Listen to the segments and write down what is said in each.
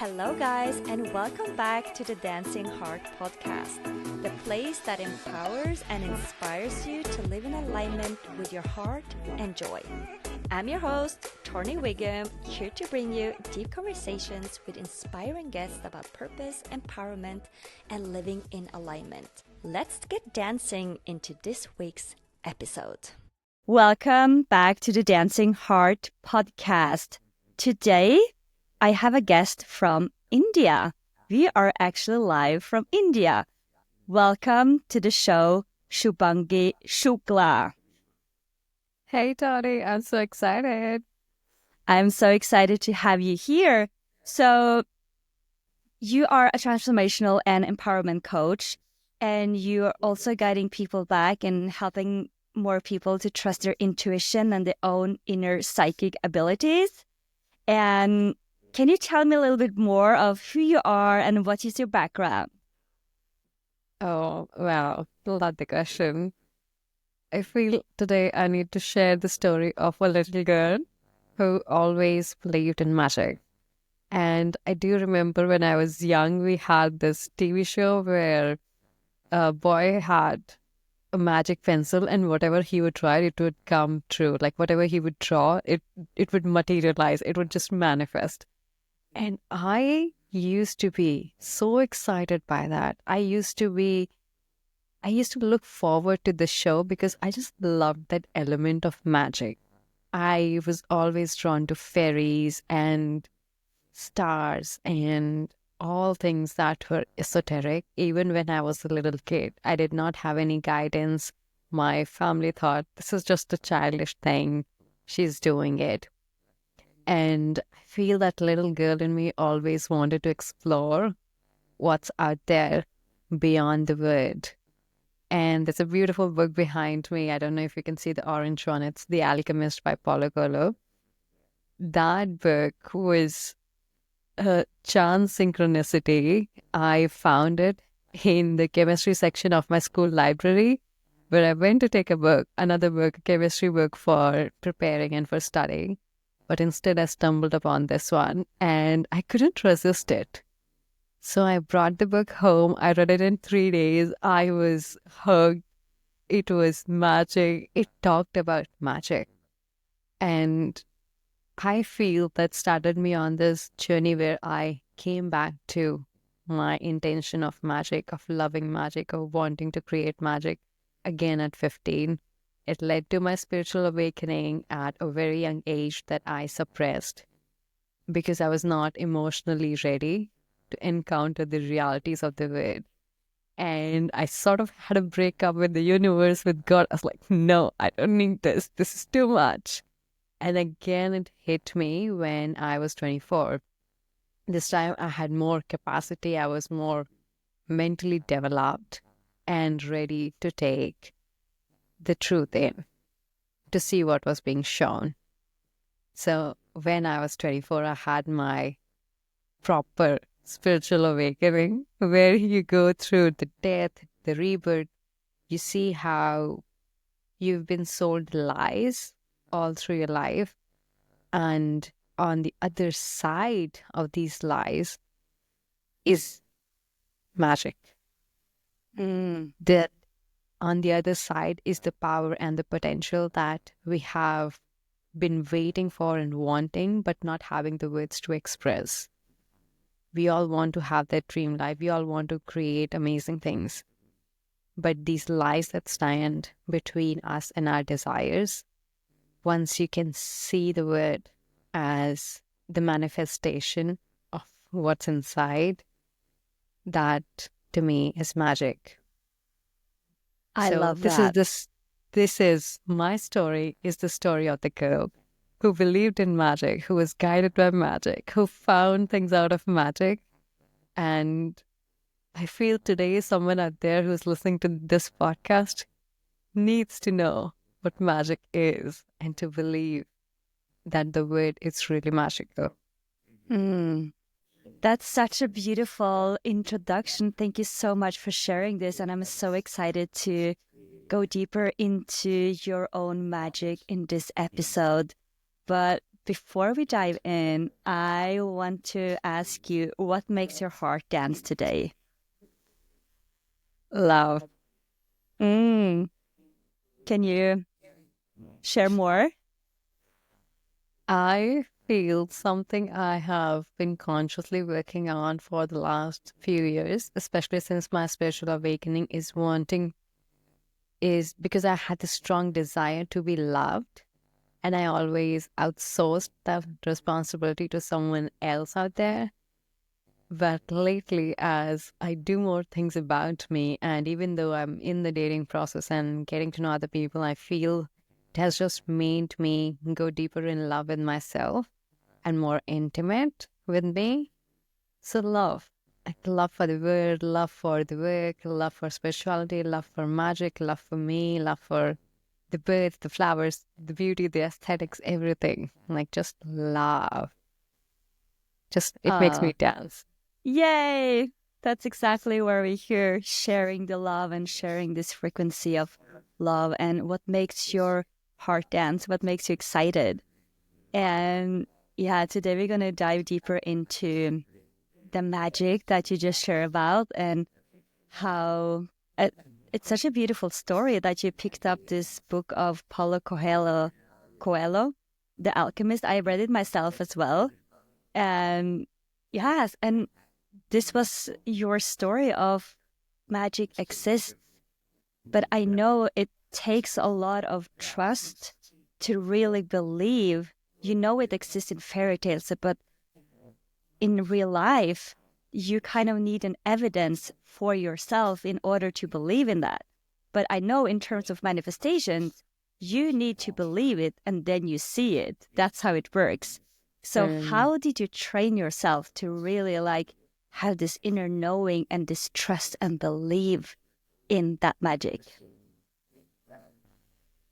Hello, guys, and welcome back to the Dancing Heart podcast, the place that empowers and inspires you to live in alignment with your heart and joy. I'm your host, Torney Wiggum, here to bring you deep conversations with inspiring guests about purpose, empowerment, and living in alignment. Let's get dancing into this week's episode. Welcome back to the Dancing Heart podcast. Today, I have a guest from India. We are actually live from India. Welcome to the show, Shubhangi Shukla. Hey, Tony, I'm so excited. I'm so excited to have you here. So, you are a transformational and empowerment coach, and you're also guiding people back and helping more people to trust their intuition and their own inner psychic abilities. And can you tell me a little bit more of who you are and what is your background? Oh, wow, love the question. I feel today I need to share the story of a little girl who always believed in magic. And I do remember when I was young, we had this TV show where a boy had a magic pencil, and whatever he would try, it would come true. Like whatever he would draw, it would materialize. It would just manifest. And I used to be so excited by that. I used to look forward to the show because I just loved that element of magic. I was always drawn to fairies and stars and all things that were esoteric. Even when I was a little kid, I did not have any guidance. My family thought this is just a childish thing. She's doing it. And I feel that little girl in me always wanted to explore what's out there beyond the word. And there's a beautiful book behind me. I don't know if you can see the orange one. It's The Alchemist by Paulo Coelho. That book was a chance synchronicity. I found it in the chemistry section of my school library where I went to take another book, a chemistry book for preparing and for studying. But instead, I stumbled upon this one and I couldn't resist it. So I brought the book home. I read it in 3 days. I was hooked. It was magic. It talked about magic. And I feel that started me on this journey where I came back to my intention of magic, of loving magic, of wanting to create magic again at 15. It led to my spiritual awakening at a very young age that I suppressed because I was not emotionally ready to encounter the realities of the world. And I sort of had a breakup with the universe, with God. I was like, no, I don't need this. This is too much. And again, it hit me when I was 24. This time I had more capacity. I was more mentally developed and ready to take the truth in, to see what was being shown. So when I was 24, I had my proper spiritual awakening where you go through the death, the rebirth. You see how you've been sold lies all through your life. And on the other side of these lies is magic. That on the other side is the power and the potential that we have been waiting for and wanting, but not having the words to express. We all want to have that dream life. We all want to create amazing things. But these lies that stand between us and our desires, once you can see the word as the manifestation of what's inside, that to me is magic. I love that. This is my story, is the story of the girl who believed in magic, who was guided by magic, who found things out of magic. And I feel today someone out there who's listening to this podcast needs to know what magic is and to believe that the word is really magical. That's such a beautiful introduction. Thank you so much for sharing this. And I'm so excited to go deeper into your own magic in this episode. But before we dive in, I want to ask you, what makes your heart dance today? Love. Mm. Can you share more? I feel something I have been consciously working on for the last few years, especially since my spiritual awakening is because I had this strong desire to be loved, and I always outsourced that responsibility to someone else out there. But lately, as I do more things about me, and even though I'm in the dating process and getting to know other people, I feel it has just made me go deeper in love with myself and more intimate with me. So, love for the world, love for the work, love for spirituality, love for magic, love for me, love for the birds, the flowers, the beauty, the aesthetics, everything. Like, just love. Just, it makes Uh, me dance. Yay! That's exactly where we're here, sharing the love and sharing this frequency of love and what makes your heart dance, what makes you excited. And yeah, today we're going to dive deeper into the magic that you just shared about and how it's such a beautiful story that you picked up this book of Paulo Coelho, The Alchemist. I read it myself as well. And yes, and this was your story of magic exists, but I know it takes a lot of trust to really believe. You know it exists in fairy tales, but in real life, you kind of need an evidence for yourself in order to believe in that. But I know in terms of manifestations, you need to believe it and then you see it. That's how it works. So Um, how did you train yourself to really like have this inner knowing and this trust and believe in that magic?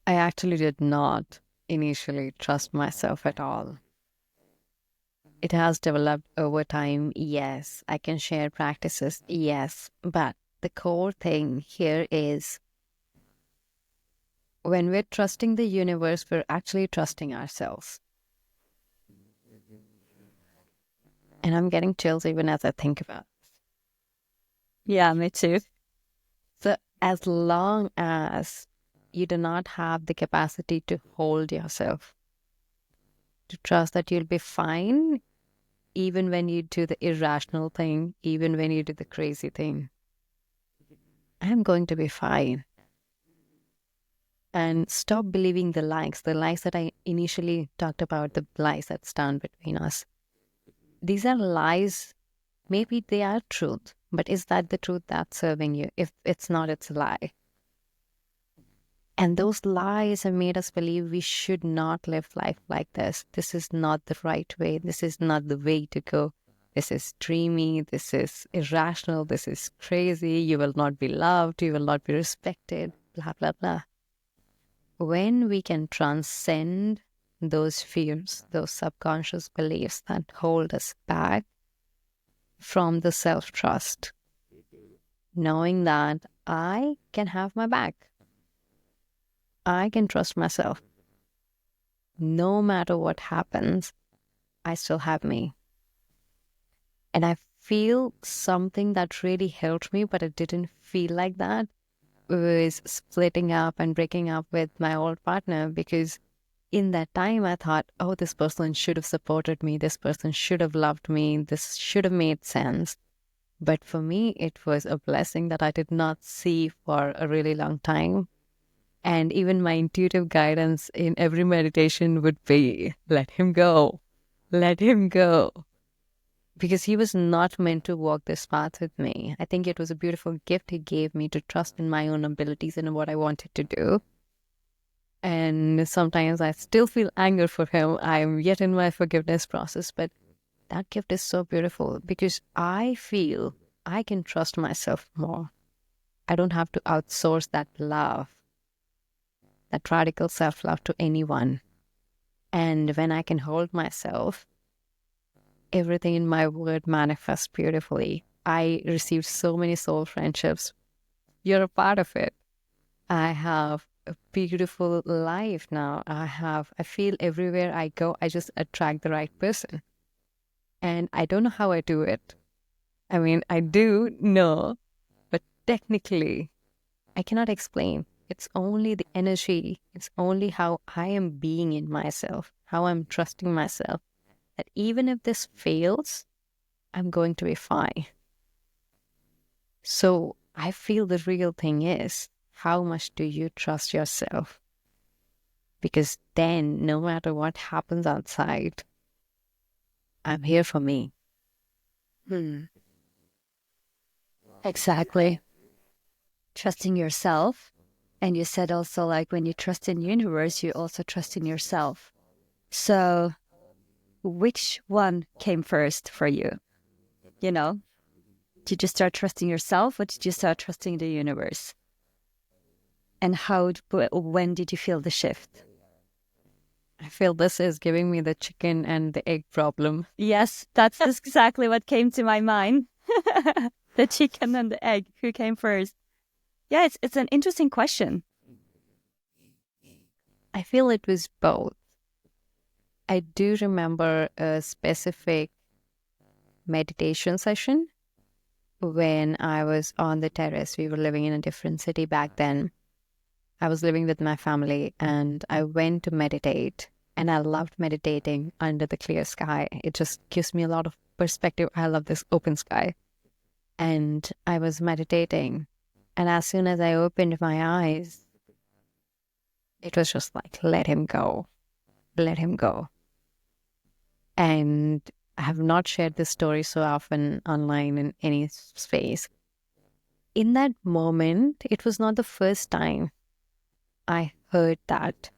I actually did not initially trust myself at all. It has developed over time, yes. I can share practices, yes. But the core thing here is when we're trusting the universe, we're actually trusting ourselves. And I'm getting chills even as I think about it. Yeah, me too. So, as long as you do not have the capacity to hold yourself, to trust that you'll be fine, even when you do the irrational thing, even when you do the crazy thing, I'm going to be fine. And stop believing the lies that I initially talked about, the lies that stand between us. These are lies. Maybe they are truth, but is that the truth that's serving you? If it's not, it's a lie. And those lies have made us believe we should not live life like this. This is not the right way. This is not the way to go. This is dreamy. This is irrational. This is crazy. You will not be loved. You will not be respected. Blah, blah, blah. When we can transcend those fears, those subconscious beliefs that hold us back from the self trust, knowing that I can have my back, I can trust myself. No matter what happens, I still have me. And I feel something that really helped me, but it didn't feel like that, was splitting up and breaking up with my old partner, because in that time I thought, oh, this person should have supported me. This person should have loved me. This should have made sense. But for me, it was a blessing that I did not see for a really long time. And even my intuitive guidance in every meditation would be, let him go. Let him go. Because he was not meant to walk this path with me. I think it was a beautiful gift he gave me to trust in my own abilities and what I wanted to do. And sometimes I still feel anger for him. I'm yet in my forgiveness process, but that gift is so beautiful because I feel I can trust myself more. I don't have to outsource that love, that radical self love to anyone. And when I can hold myself, everything in my word manifests beautifully. I received so many soul friendships. You're a part of it. I have a beautiful life now. I feel everywhere I go, I just attract the right person. And I don't know how I do it. I mean, I do know, but technically, I cannot explain. It's only the energy. It's only how I am being in myself, how I'm trusting myself, that even if this fails, I'm going to be fine. So I feel the real thing is, how much do you trust yourself? Because then, no matter what happens outside, I'm here for me. Exactly. Trusting yourself. And you said also, like, when you trust in universe, you also trust in yourself. So which one came first for you? You know, did you start trusting yourself or did you start trusting the universe? And when did you feel the shift? I feel this is giving me the chicken and the egg problem. Yes, that's exactly what came to my mind. The chicken and the egg, who came first? Yeah, it's an interesting question. I feel it was both. I do remember a specific meditation session when I was on the terrace. We were living in a different city back then. I was living with my family and I went to meditate, and I loved meditating under the clear sky. It just gives me a lot of perspective. I love this open sky. And I was meditating, and as soon as I opened my eyes, it was just like, let him go, let him go. And I have not shared this story so often online in any space. In that moment, it was not the first time I heard that.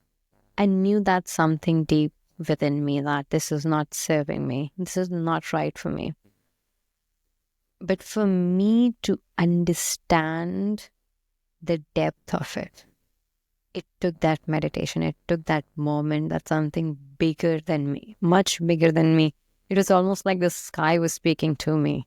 I knew that something deep within me, that this is not serving me. This is not right for me. But for me to understand the depth of it took that meditation. It took that moment, that something bigger than me, much bigger than me. It was almost like the sky was speaking to me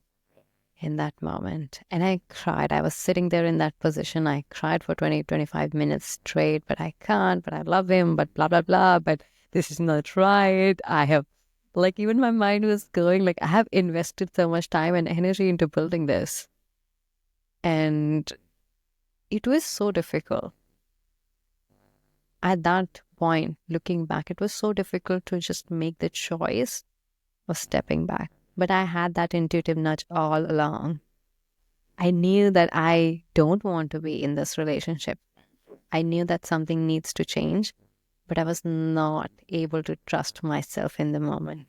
in that moment. And I cried. I was sitting there in that position. I cried for 20, 25 minutes straight, but I can't, but I love him, but blah, blah, blah, but this is not right. I have, like, even my mind was going, like, I have invested so much time and energy into building this. And it was so difficult. At that point, looking back, it was so difficult to just make the choice of stepping back. But I had that intuitive nudge all along. I knew that I don't want to be in this relationship. I knew that something needs to change, but I was not able to trust myself in the moment.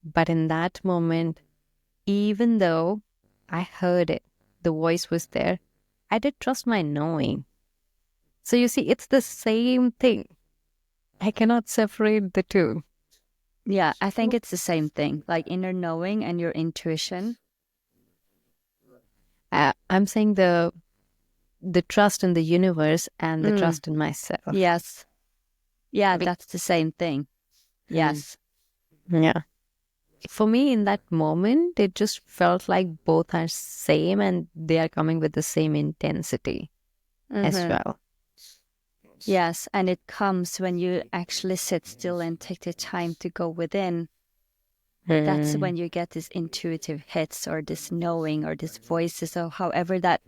But in that moment, even though I heard it, the voice was there, I did trust my knowing. So you see, it's the same thing. I cannot separate the two. Yeah, I think it's the same thing, like inner knowing and your intuition. I'm saying the trust in the universe and the trust in myself. Yes. Yeah, that's the same thing. Yes. Yeah. For me, in that moment, it just felt like both are same and they are coming with the same intensity as well. Yes, and it comes when you actually sit still and take the time to go within. That's when you get these intuitive hits or this knowing or these voices or however that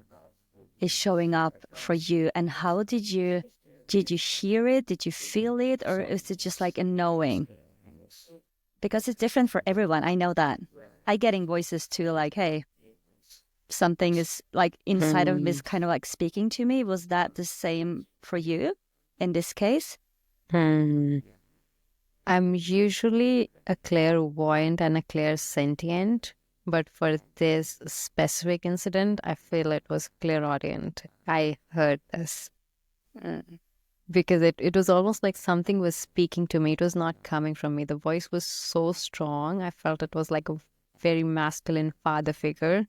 is showing up for you. And how did you hear it? Did you feel it? Or is it just like a knowing? Because it's different for everyone. I know that. I getting voices too, like, hey, something is like inside of me is kind of like speaking to me. Was that the same for you in this case? I'm usually a clairvoyant and a clairsentient, but for this specific incident, I feel it was clairaudient. I heard this because it was almost like something was speaking to me. It was not coming from me. The voice was so strong. I felt it was like a very masculine father figure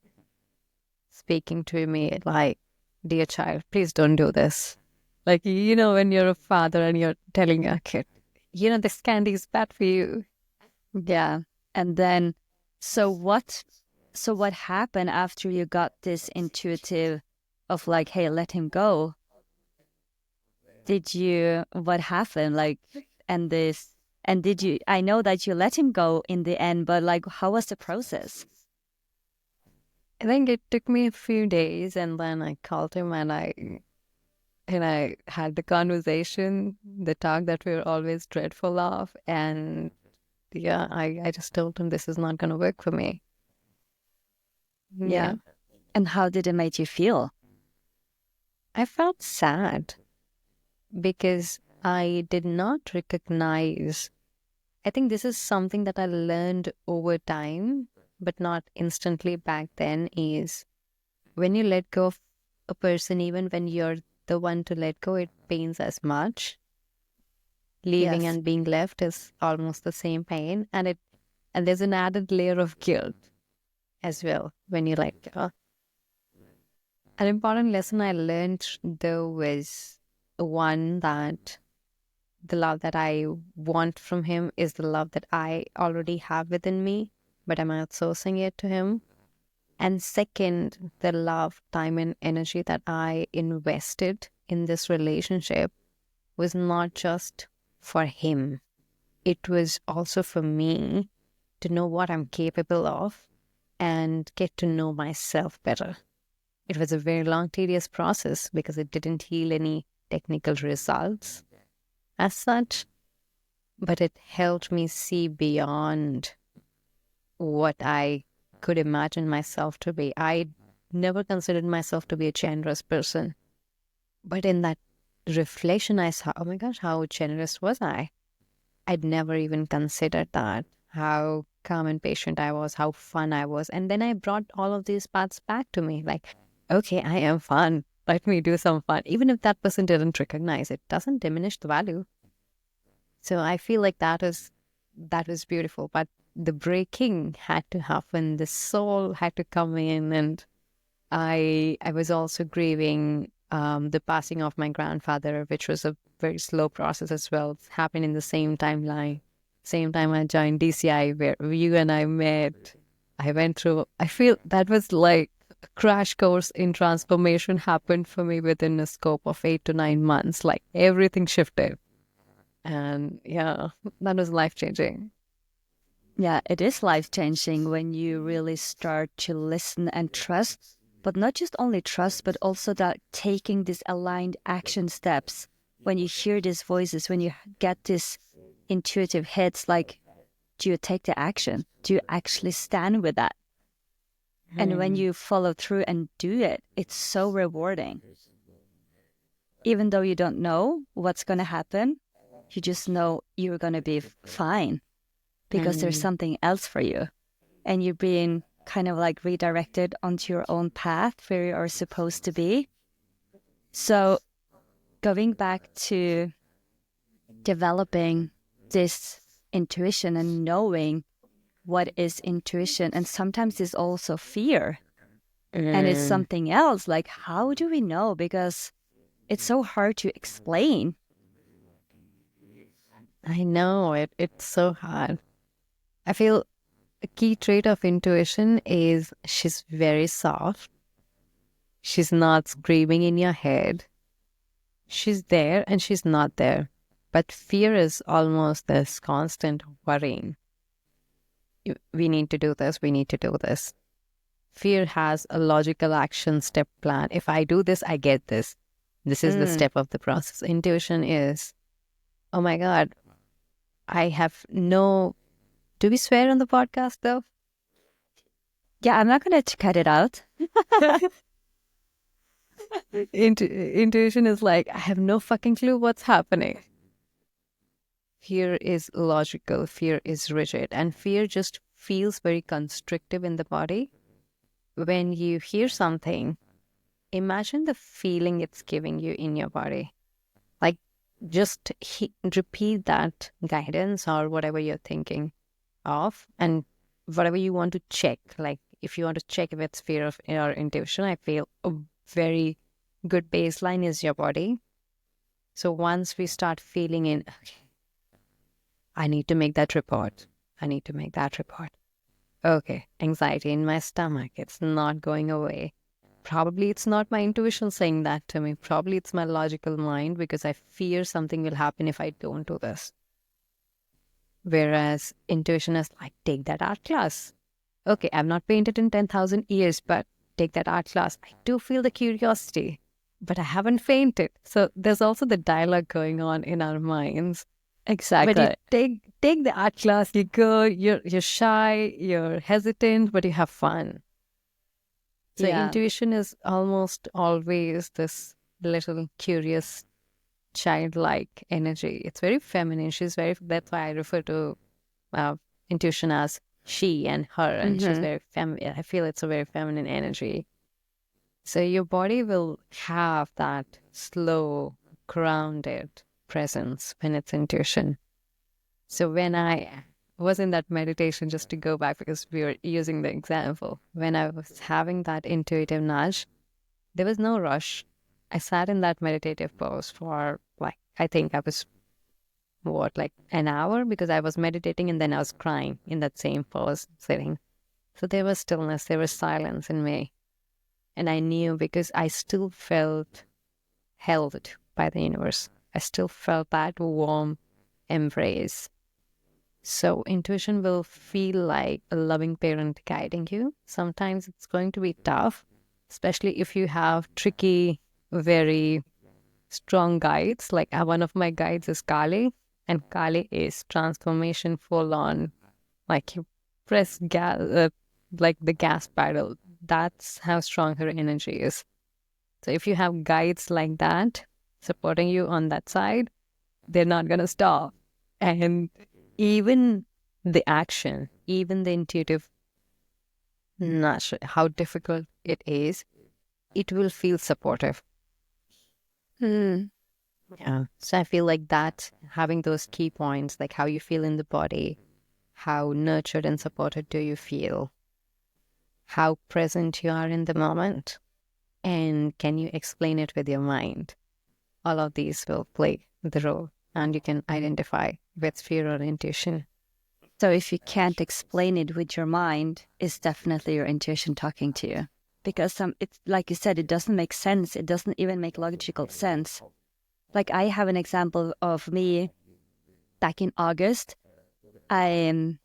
speaking to me, like, dear child, please don't do this. Like, when you're a father and you're telling a kid, this candy is bad for you. Yeah. And then, so what happened after you got this intuitive, of like, hey, let him go, what happened? Like, and this, and I know that you let him go in the end, but like, how was the process? I think it took me a few days, and then I called him and I had the conversation, the talk that we were always dreadful of, and yeah, I just told him this is not going to work for me. Yeah. And how did it make you feel? I felt sad because I did not recognize. I think this is something that I learned over time, but not instantly back then, is when you let go of a person, even when you're the one to let go, it pains as much. Leaving Yes. and being left is almost the same pain, and there's an added layer of guilt as well when you let go. An important lesson I learned though was one that the love that I want from him is the love that I already have within me, but I'm outsourcing it to him. And second, the love, time, and energy that I invested in this relationship was not just for him, it was also for me to know what I'm capable of and get to know myself better. It was a very long, tedious process because it didn't yield any technical results as such, but it helped me see beyond what I could imagine myself to be. I never considered myself to be a generous person, but in that reflection, I saw, oh my gosh, how generous was I? I'd never even considered that, how calm and patient I was, how fun I was. And then I brought all of these parts back to me like, okay, I am fun. Let me do some fun. Even if that person didn't recognize it, doesn't diminish the value. So I feel like that was beautiful. But the breaking had to happen. The soul had to come in, and I was also grieving the passing of my grandfather, which was a very slow process as well. It happened in the same timeline, same time I joined DCI, where you and I met. I went through. I feel that was like a crash course in transformation happened for me within a scope of 8 to 9 months. Like everything shifted, and yeah, that was life changing. Yeah, it is life-changing when you really start to listen and trust, but not just only trust, but also that taking these aligned action steps. When you hear these voices, when you get these intuitive hits, like, do you take the action? Do you actually stand with that? And when you follow through and do it, it's so rewarding. Even though you don't know what's going to happen, you just know you're going to be fine because there's something else for you. And you're being kind of like redirected onto your own path where you are supposed to be. So going back to developing this intuition and knowing what is intuition, and sometimes it's also fear. And it's something else, like, how do we know? Because it's so hard to explain. I know it's so hard. I feel a key trait of intuition is she's very soft. She's not screaming in your head. She's there and she's not there. But fear is almost this constant worrying. We need to do this, we need to do this. Fear has a logical action step plan. If I do this, I get this. This is the step of the process. Intuition is, oh my God, I have no. Do we swear on the podcast though? Yeah, I'm not going to cut it out. Intuition is like, I have no fucking clue what's happening. Fear is logical, fear is rigid, and fear just feels very constrictive in the body. When you hear something, imagine the feeling it's giving you in your body. Like, just repeat that guidance or whatever you're thinking of, and whatever you want to check. Like, if you want to check if it's fear of or intuition, I feel a very good baseline is your body. So once we start feeling in, okay, I need to make that report. I need to make that report. Okay, anxiety in my stomach. It's not going away. probably it's not my intuition saying that to me. Probably it's my logical mind because I fear something will happen if I don't do this. Whereas intuition is like, take that art class. Okay, I've not painted in 10,000 years, but take that art class. I do feel the curiosity, but I haven't painted. So there's also the dialogue going on in our minds. But you Exactly. take the art class, you go, you're shy, you're hesitant, but you have fun. So Yeah. intuition is almost always this little curious childlike energy. It's very feminine. That's why I refer to intuition as she and her, and she's Mm-hmm. very feminine. I feel it's a very feminine energy. So your body will have that slow, grounded presence when it's intuition. So when I was in that meditation, just to go back because we were using the example, when I was having that intuitive nudge, there was no rush. I sat in that meditative pose for like, I think I was, like an hour because I was meditating and then I was crying in that same pose, sitting. So there was stillness, there was silence in me. And I knew because I still felt held by the universe. I still felt that warm embrace. So intuition will feel like a loving parent guiding you. Sometimes it's going to be tough, especially if you have tricky, very strong guides. Like one of my guides is Kali, and Kali is transformation full on. Like you press gas, like the gas pedal. That's how strong her energy is. So if you have guides like that supporting you on that side, they're not going to stop. And even the action, even the intuitive, not sure how difficult it is, it will feel supportive. Mm. Yeah. So I feel like that, having those key points, like how you feel in the body, how nurtured and supported do you feel, how present you are in the moment, and can you explain it with your mind? All of these will play the role, and you can identify if it's fear or intuition. So if you can't explain it with your mind, it's definitely your intuition talking to you. Because it's like you said, it doesn't make sense. It doesn't even make logical sense. Like I have an example of me back in August. I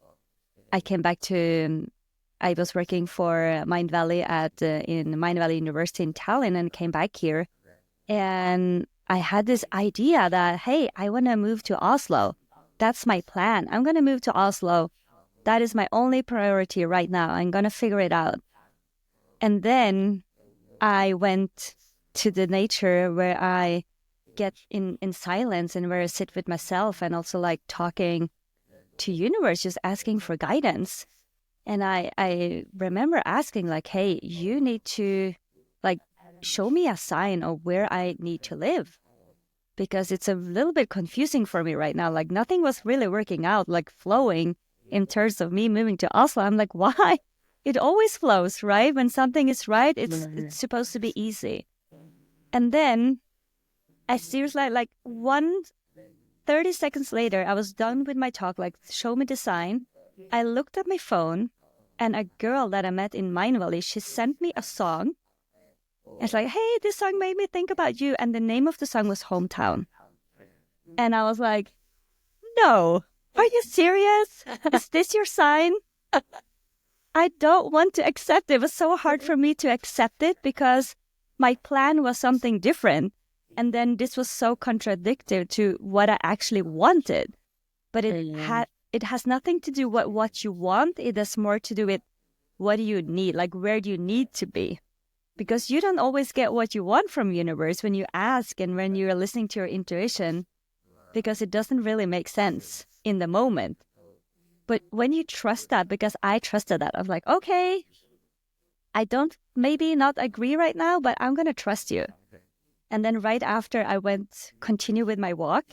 came back to. I was working for Mind Valley in Mind Valley University in Tallinn, and came back here. And I had this idea that, hey, I want to move to Oslo. That's my plan. I'm going to move to Oslo. That is my only priority right now. I'm going to figure it out. And then I went to the nature where I get in silence and where I sit with myself and also like talking to universe, just asking for guidance. And I remember asking like, hey, you need to like show me a sign of where I need to live. Because it's a little bit confusing for me right now. Like nothing was really working out, like flowing in terms of me moving to Oslo. I'm like, why? It always flows, right? When something is right, it's supposed to be easy. And then I seriously like 30 seconds later, I was done with my talk, like show me the sign. I looked at my phone and a girl that I met in Mind Valley, she sent me a song. It's like, hey, this song made me think about you. And the name of the song was Hometown. And I was like, no, are you serious? Is this your sign? I don't want to accept it. It was so hard for me to accept it because my plan was something different. And then this was so contradictory to what I actually wanted. But it has nothing to do with what you want. It has more to do with what do you need? Like, where do you need to be? Because you don't always get what you want from universe when you ask and when you're listening to your intuition, because it doesn't really make sense in the moment. But when you trust that, because I trusted that, I was like, okay, I don't maybe not agree right now, but I'm going to trust you. And then right after I continue with my walk,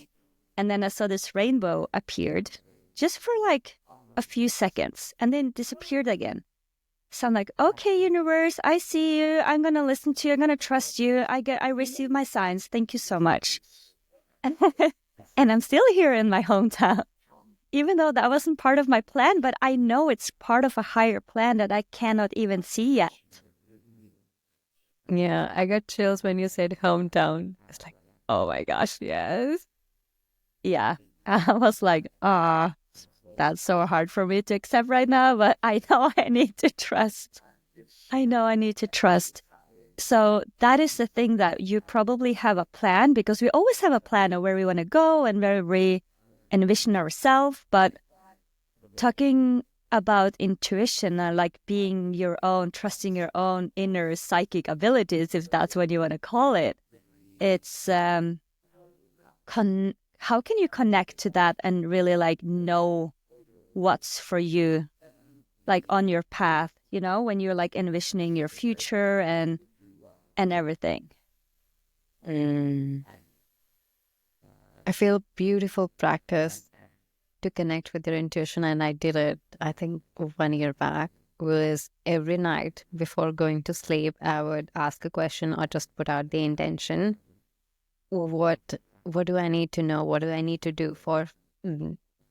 and then I saw this rainbow appeared just for like a few seconds and then disappeared again. So I'm like, okay, universe, I see you. I'm going to listen to you. I'm going to trust you. I receive my signs. Thank you so much. And I'm still here in my hometown, even though that wasn't part of my plan, but I know it's part of a higher plan that I cannot even see yet. Yeah, I got chills when you said hometown. It's like, oh my gosh, yes. Yeah. I was like, that's so hard for me to accept right now, but I know I need to trust. I know I need to trust. So that is the thing, that you probably have a plan, because we always have a plan of where we want to go and where we envision ourselves. But talking about intuition and like being your own, trusting your own inner psychic abilities, if that's what you want to call it, it's how can you connect to that and really like know what's for you, like on your path, when you're like envisioning your future and everything. Mm. I feel beautiful practice to connect with your intuition, and I did it, I think, 1 year back. Was every night before going to sleep, I would ask a question or just put out the intention. What do I need to know? What do I need to do for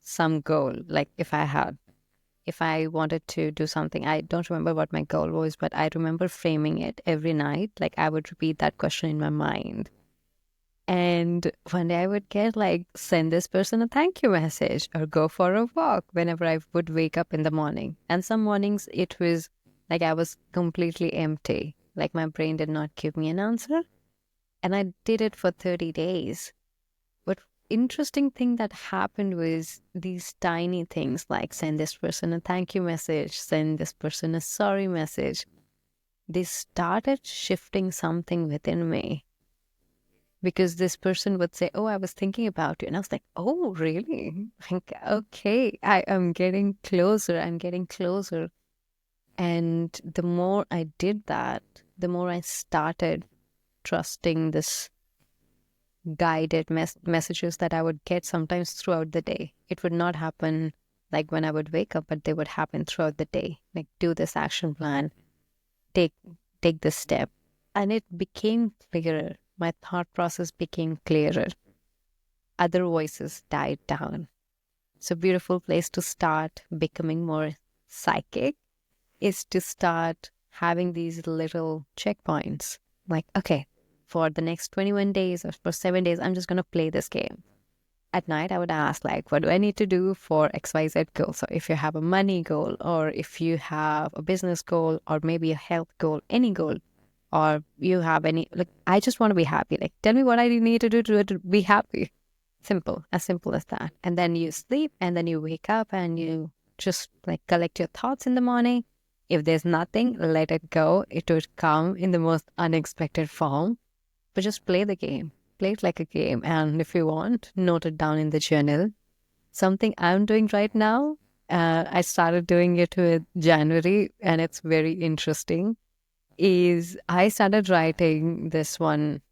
some goal? Like if I wanted to do something, I don't remember what my goal was, but I remember framing it every night. Like I would repeat that question in my mind. And one day I would get like, send this person a thank you message or go for a walk whenever I would wake up in the morning. And some mornings it was like I was completely empty. Like my brain did not give me an answer. And I did it for 30 days. But interesting thing that happened was these tiny things like send this person a thank you message, send this person a sorry message. They started shifting something within me, because this person would say, oh, I was thinking about you. And I was like, oh, really? Like, okay, I am getting closer. I'm getting closer. And the more I did that, the more I started trusting this guided messages that I would get sometimes throughout the day. It would not happen like when I would wake up, but they would happen throughout the day. Like, do this action plan, take take this step. And it became clearer. My thought process became clearer. Other voices died down. So beautiful place to start becoming more psychic is to start having these little checkpoints. Like, okay, for the next 21 days or for 7 days, I'm just going to play this game. At night, I would ask, like, what do I need to do for XYZ goal? So if you have a money goal, or if you have a business goal, or maybe a health goal, any goal, or you have any, like, I just want to be happy. Like, tell me what I need to do to be happy. Simple as that. And then you sleep, and then you wake up and you just like collect your thoughts in the morning. If there's nothing, let it go. It would come in the most unexpected form. But just play the game. Play it like a game. And if you want, note it down in the journal. Something I'm doing right now, I started doing it with January, and it's very interesting, is I started writing this one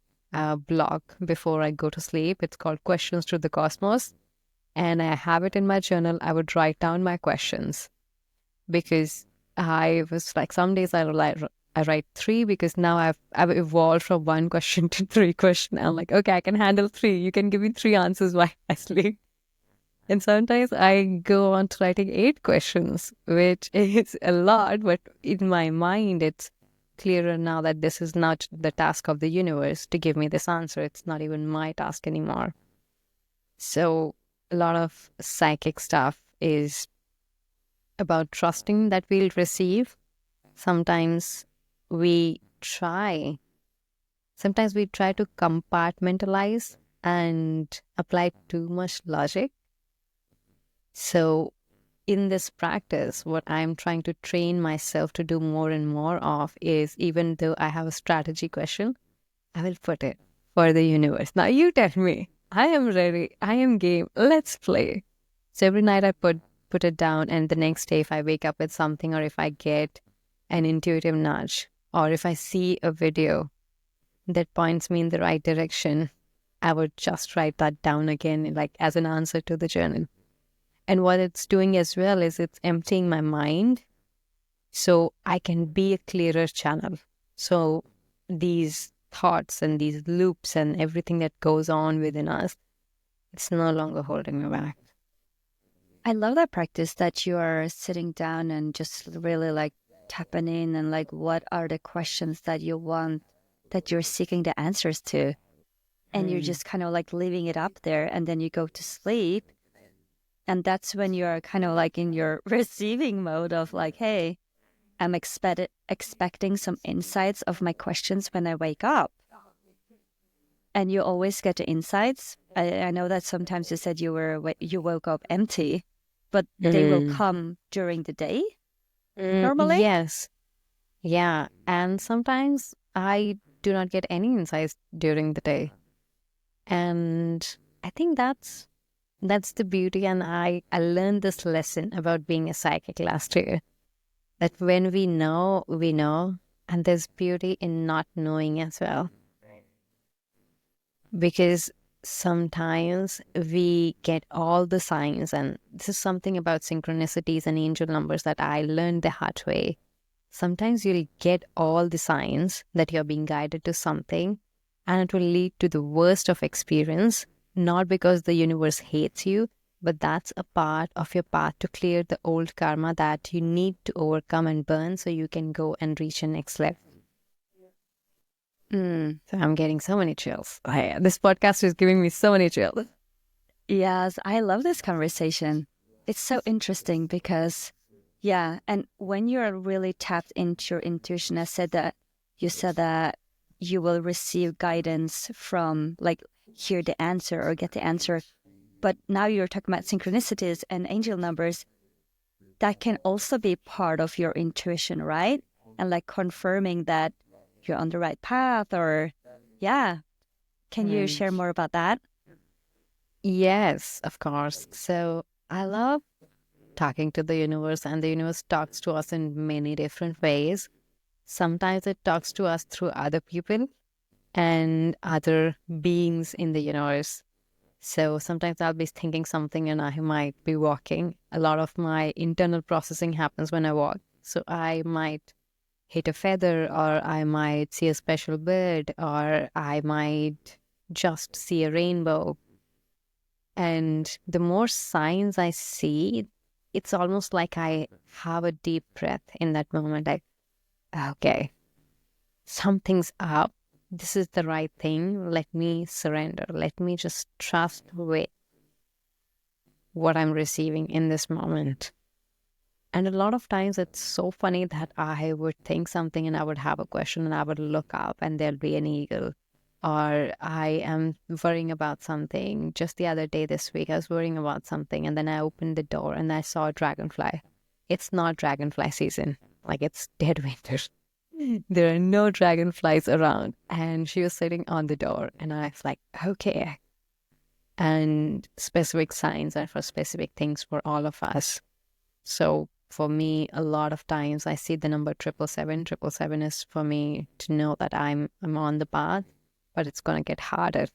blog before I go to sleep. It's called Questions to the Cosmos. And I have it in my journal. I would write down my questions, because I was like, some days I write three, because now I've evolved from one question to three questions. I'm like, okay, I can handle three. You can give me three answers while I sleep. And sometimes I go on to writing 8 questions, which is a lot, but in my mind, it's clearer now that this is not the task of the universe to give me this answer. It's not even my task anymore. So a lot of psychic stuff is about trusting that we'll receive. Sometimes we try, sometimes we try to compartmentalize and apply too much logic. So in this practice, what I'm trying to train myself to do more and more of is, even though I have a strategy question, I will put it for the universe. Now you tell me, I am ready, I am game, let's play. So every night I put it down, and the next day if I wake up with something, or if I get an intuitive nudge, or if I see a video that points me in the right direction, I would just write that down again, like as an answer to the journal. And what it's doing as well is it's emptying my mind so I can be a clearer channel. So these thoughts and these loops and everything that goes on within us, it's no longer holding me back. I love that practice that you are sitting down and just really like tapping in and like, what are the questions that you want that you're seeking the answers to. And you're just kind of like leaving it up there, and then you go to sleep. And that's when you're kind of like in your receiving mode of like, hey, I'm expecting some insights of my questions when I wake up. And you always get the insights. I know that sometimes you said you woke up empty, but they will come during the day normally. Yes. Yeah. And sometimes I do not get any insights during the day. And I think that's the beauty. And I learned this lesson about being a psychic last year. That when we know, we know. And there's beauty in not knowing as well. Because sometimes we get all the signs, and this is something about synchronicities and angel numbers that I learned the hard way. Sometimes you'll get all the signs that you're being guided to something, and it will lead to the worst of experience, not because the universe hates you, but that's a part of your path to clear the old karma that you need to overcome and burn so you can go and reach your next level. So I'm getting so many chills. This podcast is giving me so many chills. Yes, I love this conversation. It's so interesting because, yeah, and when you're really tapped into your intuition, you said that you will receive guidance from, like, hear the answer or get the answer. But now you're talking about synchronicities and angel numbers. That can also be part of your intuition, right? And like confirming that you're on the right path, or, yeah. Can you share more about that? Yes, of course. So I love talking to the universe, and the universe talks to us in many different ways. Sometimes it talks to us through other people and other beings in the universe. So sometimes I'll be thinking something and I might be walking. A lot of my internal processing happens when I walk. So I might hit a feather, or I might see a special bird, or I might just see a rainbow. And the more signs I see, it's almost like I have a deep breath in that moment. Like, okay, something's up. This is the right thing. Let me surrender. Let me just trust with what I'm receiving in this moment. And a lot of times it's so funny that I would think something and I would have a question and I would look up and there'll be an eagle. Or I am worrying about something. Just the other day this week, I was worrying about something, and then I opened the door and I saw a dragonfly. It's not dragonfly season. Like, it's dead winter. There are no dragonflies around. And she was sitting on the door, and I was like, okay. And specific signs are for specific things for all of us. So for me, a lot of times I see the number 777. 777 is for me to know that I'm on the path, but it's going to get harder.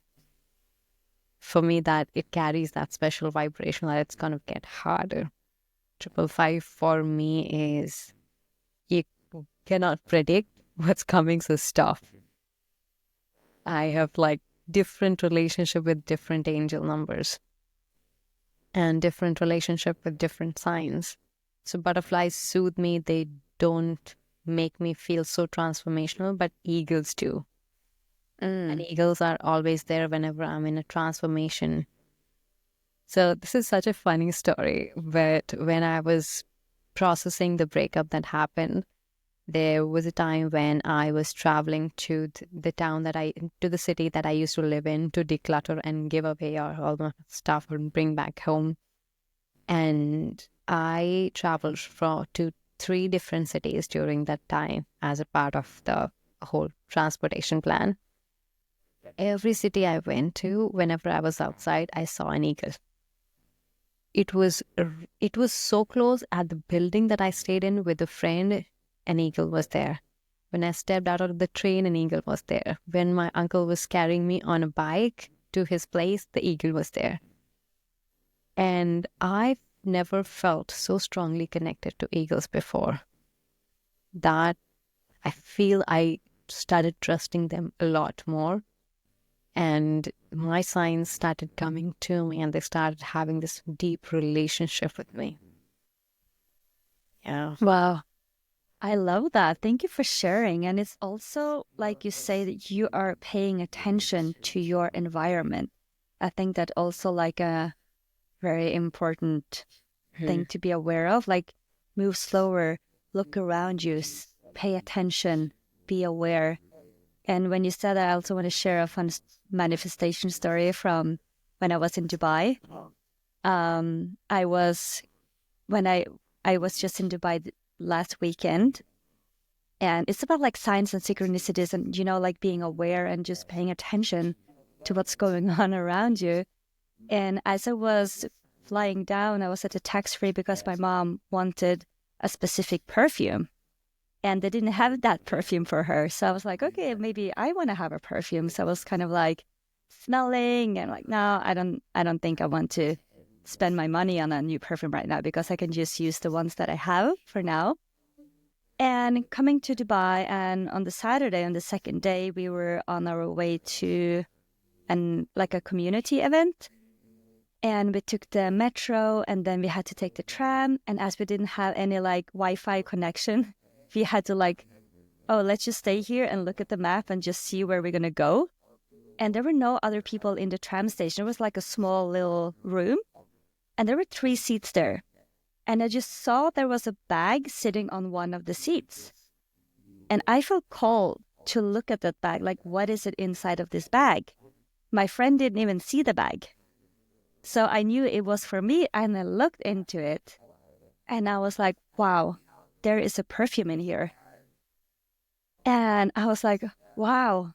For me, that it carries that special vibration that it's going to get harder. 555 for me is you cannot predict what's coming, so stop. I have like different relationship with different angel numbers and different relationship with different signs. So butterflies soothe me. They don't make me feel so transformational, but eagles do. And eagles are always there whenever I'm in a transformation. So this is such a funny story, but when I was processing the breakup that happened, there was a time when I was traveling to the city that I used to live in to declutter and give away all my stuff and bring back home. And I traveled to 3 different cities during that time as a part of the whole transportation plan. Every city I went to, whenever I was outside, I saw an eagle. It was so close. At the building that I stayed in with a friend, an eagle was there. When I stepped out of the train, an eagle was there. When my uncle was carrying me on a bike to his place, the eagle was there. And I've never felt so strongly connected to eagles before. That I feel I started trusting them a lot more. And my signs started coming to me, and they started having this deep relationship with me. Yeah. Wow. I love that. Thank you for sharing. And it's also like you say that you are paying attention to your environment. I think that also like a very important thing to be aware of. Like move slower, look around you, pay attention, be aware. And when you said that, I also want to share a fun manifestation story from when I was in Dubai. I was when I was just in Dubai last weekend, and it's about like signs and synchronicities, and like being aware and just paying attention to what's going on around you. And as I was flying down, I was at a tax-free because my mom wanted a specific perfume, and they didn't have that perfume for her. So I was like, okay, maybe I want to have a perfume. So I was kind of like smelling and like, no, I don't think I want to spend my money on a new perfume right now because I can just use the ones that I have for now. And coming to Dubai, and on the Saturday, on the second day, we were on our way to like a community event. And we took the metro, and then we had to take the tram. And as we didn't have any like Wi-Fi connection, we had to like, oh, let's just stay here and look at the map and just see where we're gonna go. And there were no other people in the tram station. It was like a small little room, and there were 3 seats there. And I just saw there was a bag sitting on one of the seats. And I felt called to look at that bag, like, what is it inside of this bag? My friend didn't even see the bag. So I knew it was for me, and I looked into it. And I was like, wow, there is a perfume in here. And I was like, wow.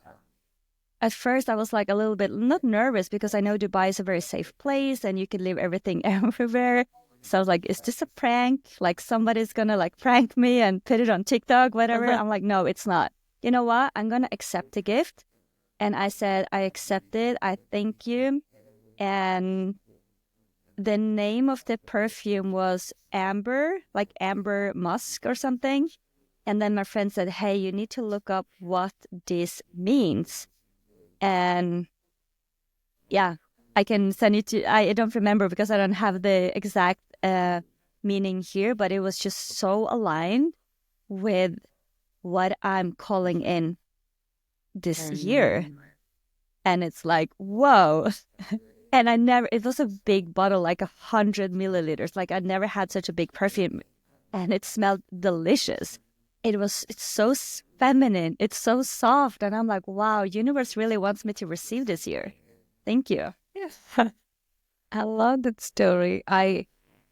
At first, I was like a little bit not nervous because I know Dubai is a very safe place and you can leave everything everywhere. So I was like, is this a prank? Like somebody's going to like prank me and put it on TikTok, whatever. I'm like, no, it's not. You know what? I'm going to accept the gift. And I said, I accept it. I thank you. And the name of the perfume was Amber, like Amber Musk or something. And then my friend said, hey, you need to look up what this means. And yeah, I can send it to, I don't remember because I don't have the exact meaning here, but it was just so aligned with what I'm calling in this year. And it's like, whoa. And it was a big bottle, like 100 milliliters. Like I never had such a big perfume, and it smelled delicious. It's so feminine. It's so soft. And I'm like, wow, universe really wants me to receive this year. Thank you. Yeah. I love that story. I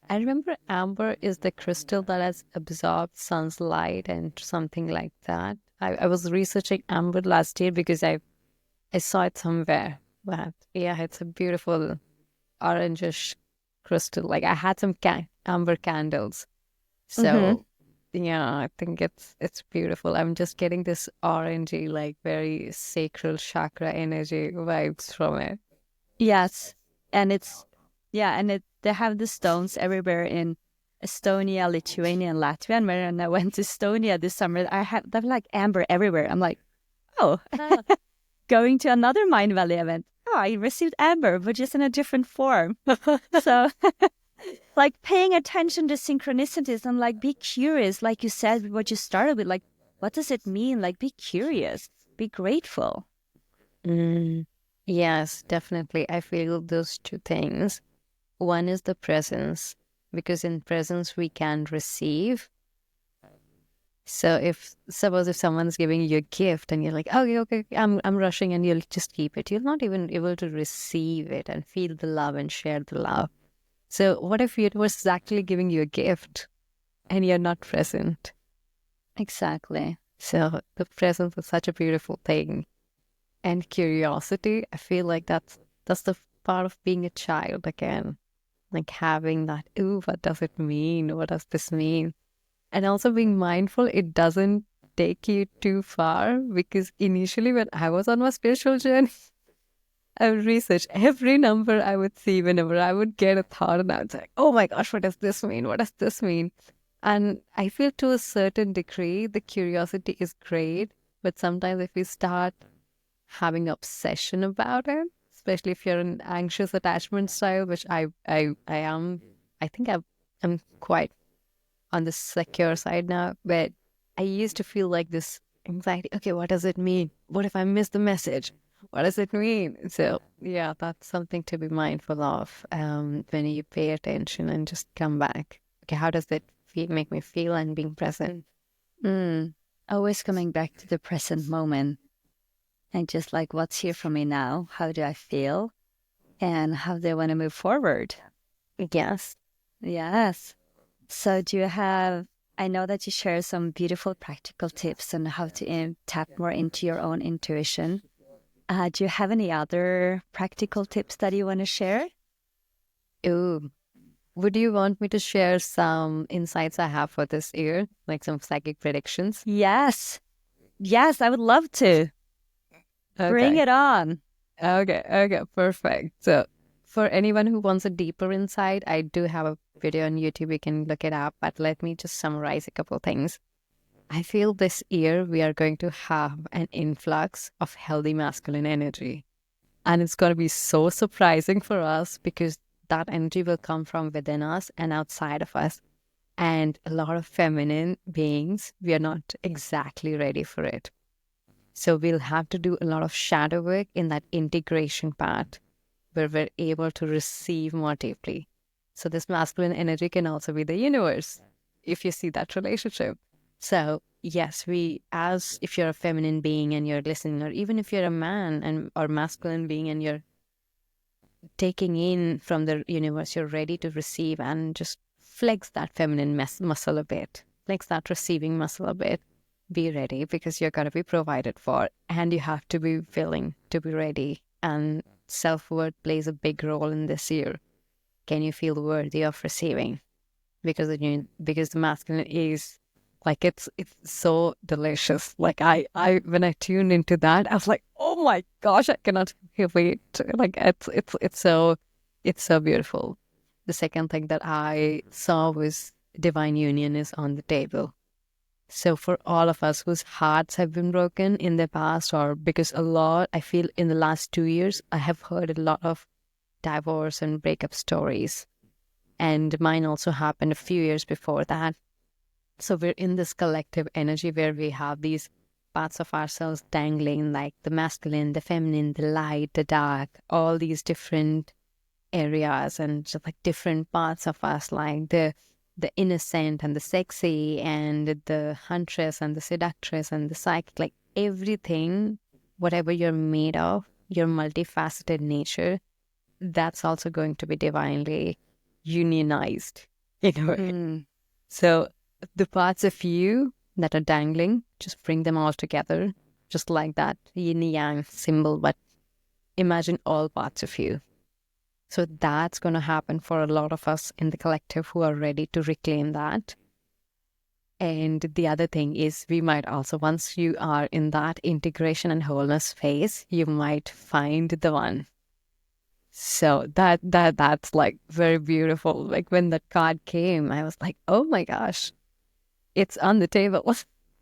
remember amber is the crystal that has absorbed sun's light and something like that. I was researching amber last year because I saw it somewhere. But yeah, it's a beautiful orangish crystal. Like I had some amber candles. So yeah, I think it's beautiful. I'm just getting this orangey, like very sacral chakra energy vibes from it. Yes. And they have the stones everywhere in Estonia, Lithuania, and Latvia. And when I went to Estonia this summer, they have like amber everywhere. I'm like, oh, going to another Mind Valley event. Oh, I received amber, but just in a different form. So like paying attention to synchronicities and like be curious, like you said, what you started with, like, what does it mean? Like be curious, be grateful. Yes, definitely. I feel those two things. One is the presence, because in presence we can receive. So if someone's giving you a gift and you're like, okay, I'm rushing, and you'll just keep it, you're not even able to receive it and feel the love and share the love. So what if it was actually giving you a gift and you're not present? Exactly. So the presence is such a beautiful thing. And curiosity, I feel like that's the part of being a child again. Like having that, ooh, what does it mean? What does this mean? And also being mindful, it doesn't take you too far, because initially when I was on my spiritual journey, I would research every number I would see whenever I would get a thought, and I would say, oh my gosh, what does this mean? What does this mean? And I feel to a certain degree, the curiosity is great, but sometimes if you start having obsession about it, especially if you're an anxious attachment style, which I am, I think I'm quite on the secure side now, but I used to feel like this anxiety. Okay, what does it mean? What if I miss the message? What does it mean? So yeah, that's something to be mindful of when you pay attention and just come back. Okay, how does it make me feel and being present? Always coming back to the present moment and just like, what's here for me now? How do I feel? And how do I want to move forward? Yes. Yes. So, do you have, I know that you share some beautiful practical tips on how to tap more into your own intuition. Do you have any other practical tips that you want to share? Ooh. Would you want me to share some insights I have for this year, like some psychic predictions? Yes. Yes, I would love to. Bring Okay. it on. Okay, perfect. So, for anyone who wants a deeper insight, I do have a video on YouTube. You can look it up, but let me just summarize a couple of things. I feel this year we are going to have an influx of healthy masculine energy. And it's going to be so surprising for us because that energy will come from within us and outside of us. And a lot of feminine beings, we are not exactly ready for it. So we'll have to do a lot of shadow work in that integration part where we're able to receive more deeply. So this masculine energy can also be the universe if you see that relationship. So yes, we as if you're a feminine being and you're listening, or even if you're a man and or masculine being and you're taking in from the universe, you're ready to receive and just flex that feminine muscle a bit, flex that receiving muscle a bit. Be ready because you're going to be provided for and you have to be willing to be ready. And self-worth plays a big role in this year. Can you feel worthy of receiving? Because the masculine is like it's so delicious. Like I when I tuned into that, I was like, oh my gosh, I cannot wait. Like it's so beautiful. The second thing that I saw was divine union is on the table. So for all of us whose hearts have been broken in the past, or because a lot, I feel in the last 2 years, I have heard a lot of divorce and breakup stories. And mine also happened a few years before that. So we're in this collective energy where we have these parts of ourselves dangling, like the masculine, the feminine, the light, the dark, all these different areas and just like different parts of us, like the innocent and the sexy and the huntress and the seductress and the psychic, like everything, whatever you're made of, your multifaceted nature, that's also going to be divinely unionized in a way. So the parts of you that are dangling, just bring them all together, just like that yin yang symbol, but imagine all parts of you. So that's going to happen for a lot of us in the collective who are ready to reclaim that. And the other thing is, we might also, once you are in that integration and wholeness phase, you might find the one. So that's like very beautiful. Like when that card came, I was like, oh my gosh, it's on the table.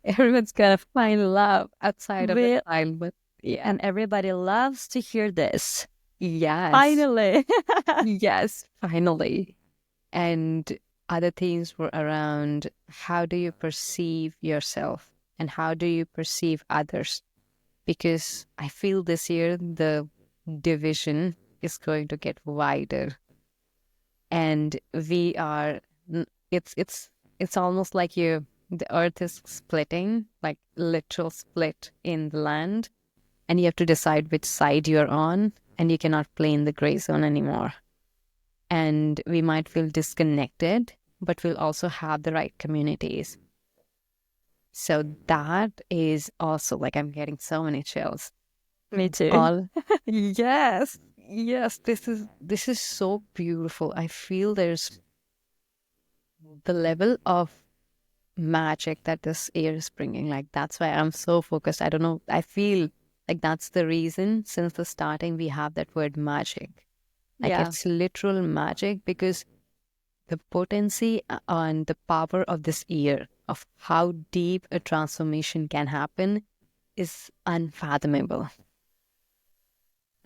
Everyone's gonna find love outside of the time, but yeah. And everybody loves to hear this. Yes. Finally. Yes, finally. And other things were around how do you perceive yourself and how do you perceive others? Because I feel this year the division is going to get wider. And we are it's almost like the earth is splitting, like literal split in the land, and you have to decide which side you're on, and you cannot play in the gray zone anymore. And we might feel disconnected, but we'll also have the right communities. So that is also like I'm getting so many chills. Me too. All yes, yes. This is so beautiful. I feel there's the level of magic that this year is bringing. Like that's why I'm so focused. I don't know. I feel like that's the reason since the starting we have that word magic. Like it's literal magic because the potency and the power of this year of how deep a transformation can happen is unfathomable.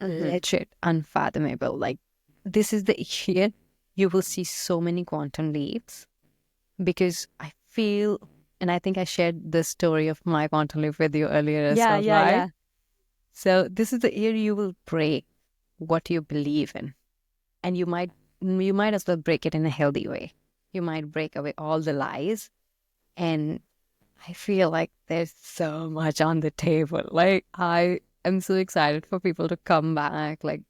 Legit unfathomable. Like this is the year you will see so many quantum leaps because I feel And I think I shared the story of my quantum leap with you earlier as Yeah, well, yeah, right? yeah. So this is the year you will break what you believe in. And you might as well break it in a healthy way. You might break away all the lies. And I feel like there's so much on the table. Like I am so excited for people to come back, like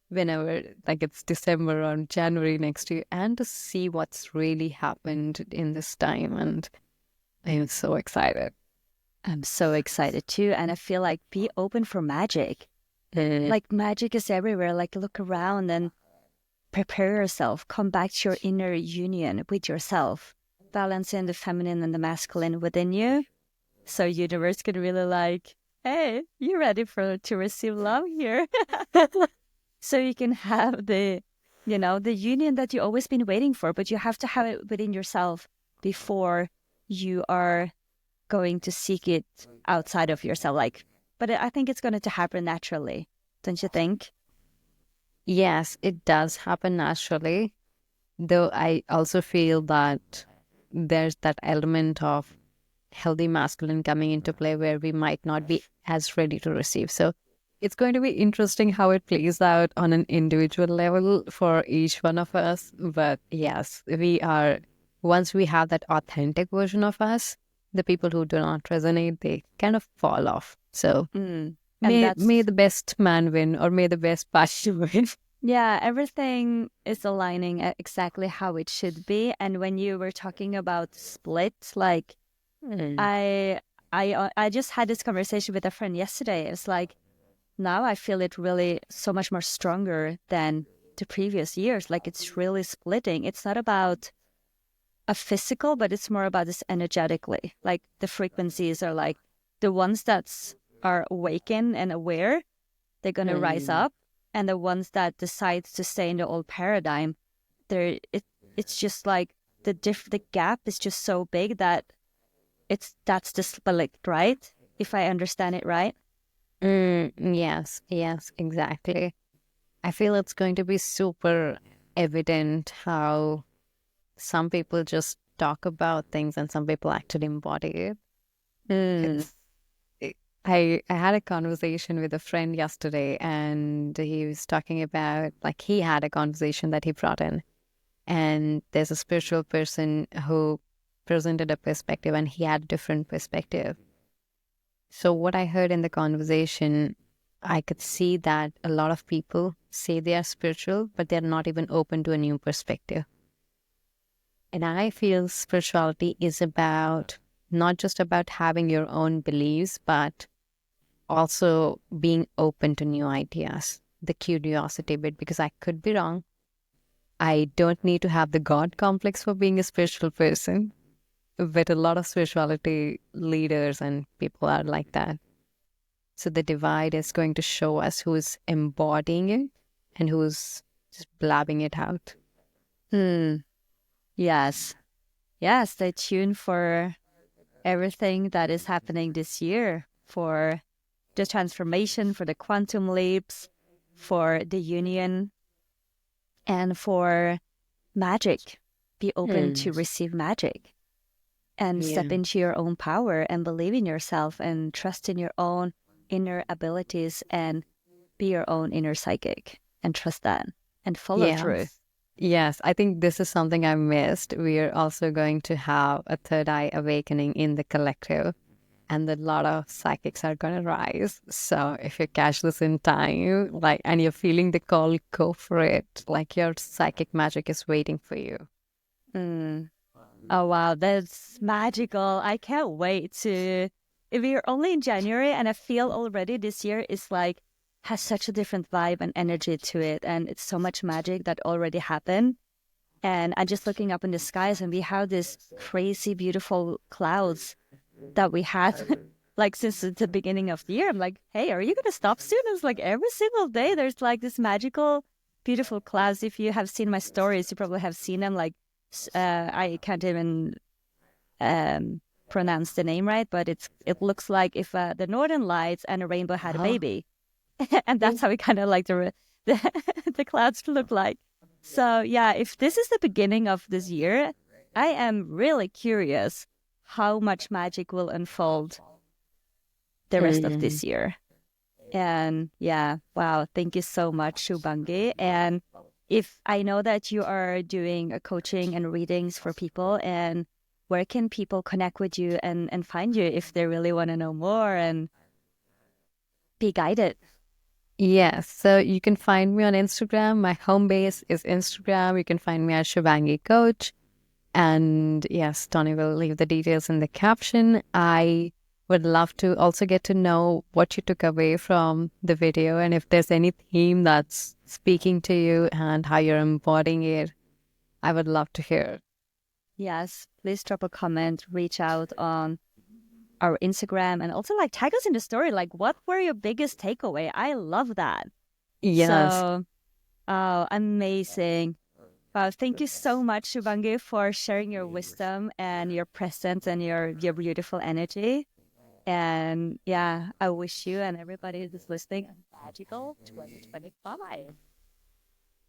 whenever, like it's December or January next year, and to see what's really happened in this time. And I'm so excited. I'm so excited too. And I feel like be open for magic. Like magic is everywhere. Like look around and prepare yourself. Come back to your inner union with yourself. Balancing the feminine and the masculine within you. So universe could really like, hey, you ready to receive love here? So you can have the union that you always been waiting for, but you have to have it within yourself before you are going to seek it outside of yourself. Like, but I think it's going to happen naturally, don't you think? Yes, it does happen naturally. Though I also feel that there's that element of healthy masculine coming into play where we might not be as ready to receive. So it's going to be interesting how it plays out on an individual level for each one of us. But yes, once we have that authentic version of us, the people who do not resonate, they kind of fall off. So And may that's, the best man win, or may the best passion win. yeah, everything is aligning exactly how it should be. And when you were talking about split, like I, I just had this conversation with a friend yesterday. It's like, now I feel it really so much more stronger than the previous years. Like it's really splitting. It's not about a physical, but it's more about this energetically. Like the frequencies are like the ones that are awakened and aware, they're gonna rise up, and the ones that decide to stay in the old paradigm, it's just like the gap is just so big that that's the split, right? If I understand it right. Yes, yes, exactly. I feel it's going to be super evident how some people just talk about things and some people actually embody it. Mm. It's I had a conversation with a friend yesterday, and he was talking about, like, he had a conversation that he brought in, and there's a spiritual person who presented a perspective and he had a different perspective. So what I heard in the conversation, I could see that a lot of people say they are spiritual, but they're not even open to a new perspective. And I feel spirituality is about not just about having your own beliefs, but also being open to new ideas, the curiosity bit, because I could be wrong. I don't need to have the God complex for being a spiritual person, but a lot of spirituality leaders and people are like that. So the divide is going to show us who's embodying it and who's just blabbing it out. Hmm. Yes. Yeah, stay tuned for everything that is happening this year, for the transformation, for the quantum leaps, for the union, and for magic. Be open to receive magic and step Yeah. into your own power and believe in yourself and trust in your own inner abilities and be your own inner psychic and trust that and follow through. Yes. Yes, I think this is something I missed. We are also going to have a third eye awakening in the collective, and a lot of psychics are going to rise. So if you catch this in time, like, and you're feeling the call, go for it. Like, your psychic magic is waiting for you. Mm. Oh, wow. That's magical. I can't wait to. If we're only in January, and I feel already this year is like, has such a different vibe and energy to it. And it's so much magic that already happened. And I'm just looking up in the skies, and we have this crazy, beautiful clouds that we had like since the beginning of the year. I'm like, hey, are you going to stop soon? It's like every single day there's like this magical, beautiful clouds. If you have seen my stories, you probably have seen them. Like, I can't even pronounce the name right, but it looks like if the Northern Lights and a rainbow had a Oh, baby, and that's how it kind of like the clouds look like. So yeah, if this is the beginning of this year, I am really curious how much magic will unfold the rest of Mm. this year. And yeah, wow, thank you so much, Shubhangi. And if I know that you are doing a coaching and readings for people, and where can people connect with you and find you if they really want to know more and be guided? Yes, so you can find me on Instagram. My home base is Instagram. You can find me at Shubhangi Coach. And yes, Tony will leave the details in the caption. I would love to also get to know what you took away from the video and if there's any theme that's speaking to you and how you're embodying it. I would love to hear. Yes, please drop a comment, reach out on our Instagram, and also like tag us in the story. Like, what were your biggest takeaway? I love that. Yes. So, oh, amazing. Wow, thank you so much, Shubhangi, for sharing your wisdom and your presence and your beautiful energy. And yeah, I wish you and everybody who's listening a magical 2025.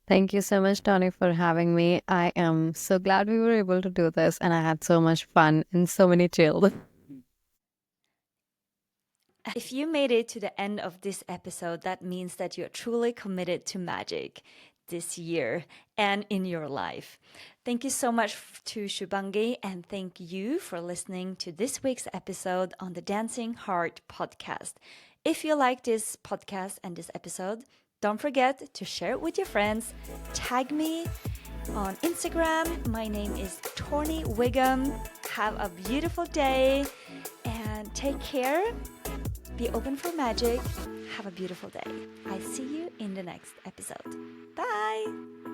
Thank you so much, Tony, for having me. I am so glad we were able to do this, and I had so much fun and so many chills. If you made it to the end of this episode, that means that you're truly committed to magic this year and in your life. Thank you so much to Shubhangi, and thank you for listening to this week's episode on the Dancing Heart podcast. If you like this podcast and this episode, don't forget to share it with your friends. Tag me on Instagram. My name is Torny Wiggum. Have a beautiful day and take care. Be open for magic. Have a beautiful day. I see you in the next episode. Bye.